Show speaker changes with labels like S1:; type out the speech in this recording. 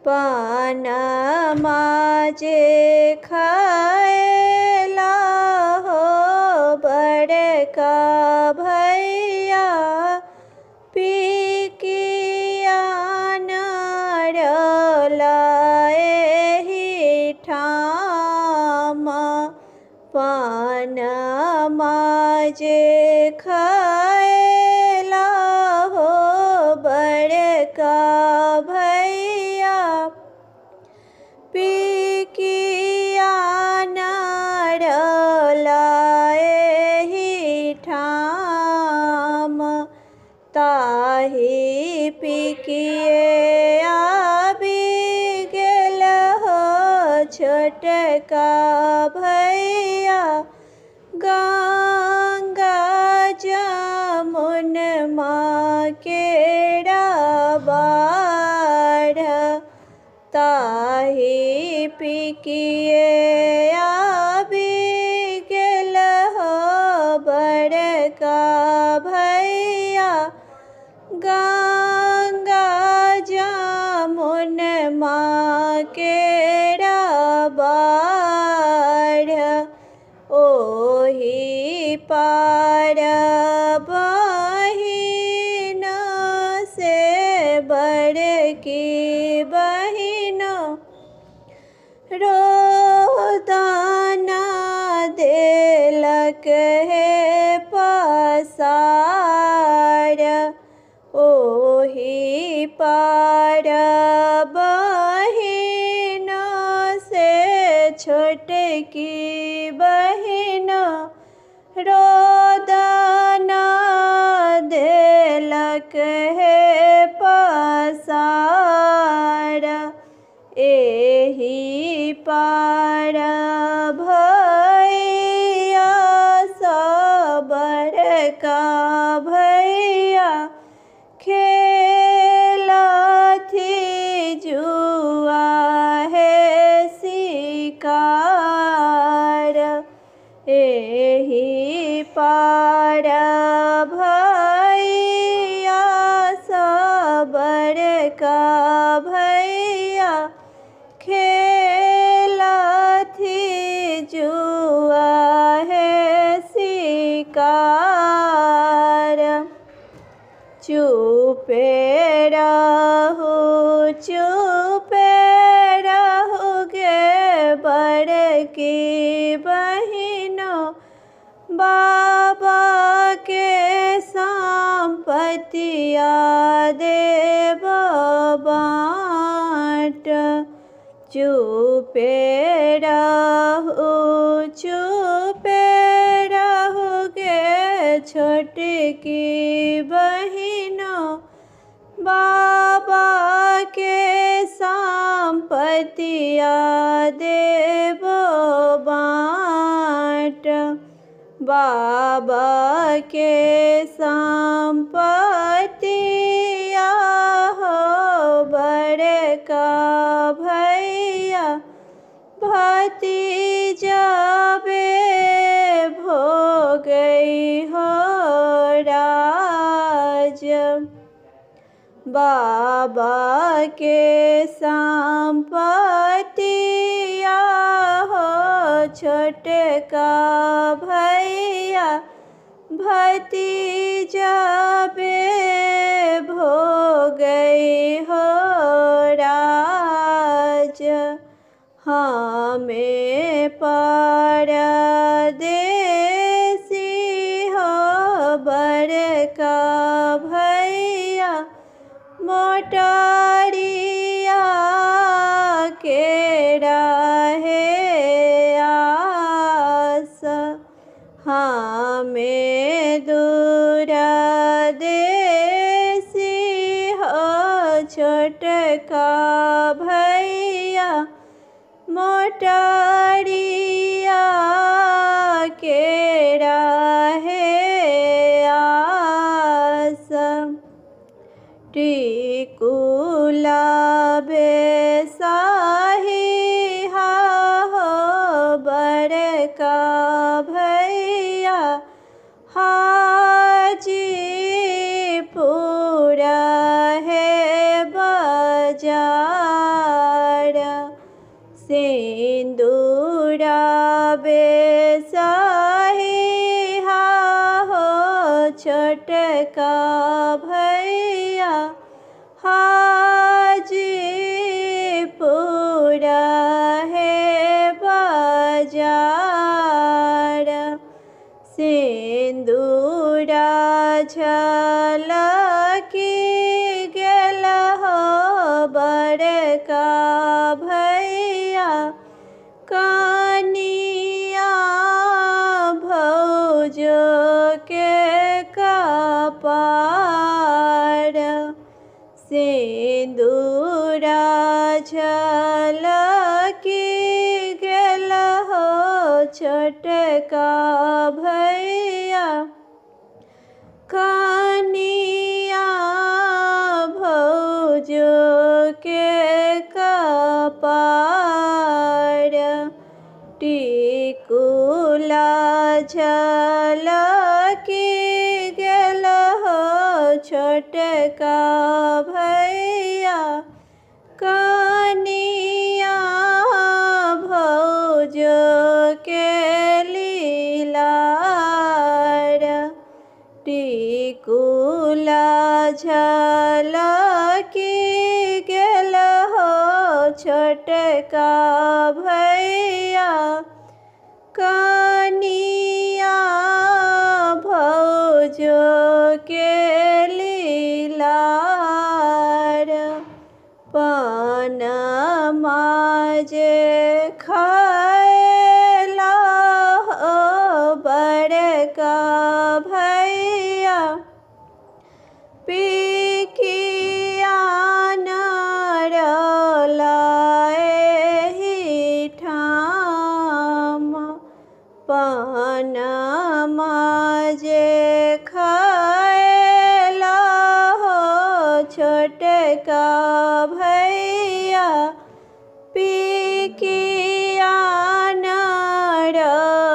S1: पानमा जे खाएला हो बड़का भैया पिकिया नरला एहि ठाम पानमा जे खाएला हो बड़का भैया पिकिया नरला एहि ठाम ताहि पिकिए आबि गेल हो छोटका भैया गंगा जमुनमा केरा बाढ़ ताहि पिकिए आबि गेल हो बड़का भैया गंगा जमुनमा केरा बाढ़ ओहि पार बहिन से बड़की बहिन रोदना देलक हे पसार ओहि पार बहिन से छोटकी बहिन रोदना देलक हे पसार एहि पार भैया सब बड़का भैया खेलथि जुआ हे शिकार एहि पार भैया सब बड़का भैया खेलथि जुआ हे शिकार चुपे रहू गे बड़की बहिनो बाबा के संपत्तिया देब बाट चुपे रहू गे छोटकी बहिनो बाबा के संपत्तिया देब बाट बाबा के संपत्तिया हो बड़का भैया भतीजा बे भो गई हो राज बाबा के संपत्तिया हो छोटका भैया भतीजा बे भो गई हो राज हमें परदेसी हो बड़का भैया मोटरिया के रहे आस हमें दूर देसी हो छोटका भैया मोटरिया के रहे आस टिकुला बेसाही हो बड़का भैया हाजीपुर है बाजार सिंदूरा बेसाही हो छोटका भैया हाजीपुरा है बाजार। सिंदूरा झलकी गेल हो बड़का भैया कनिया भौजो के कपार। सिंदूरा झलकी गेल हो छोटका भैया कनिया भौजो के कपार। टिकुला झलकी गेल हो छोटका भैया कनिया भौजो के लीलार। टिकुला झलकी गेल हो छोटका भैया कनिया भौजो के लीलार। पनमा जे खाएला हो बड़का भैया पिकिया नरलाए ठाम। पनमा जे खाएला हो छोटका भैया पिकिया नरलाए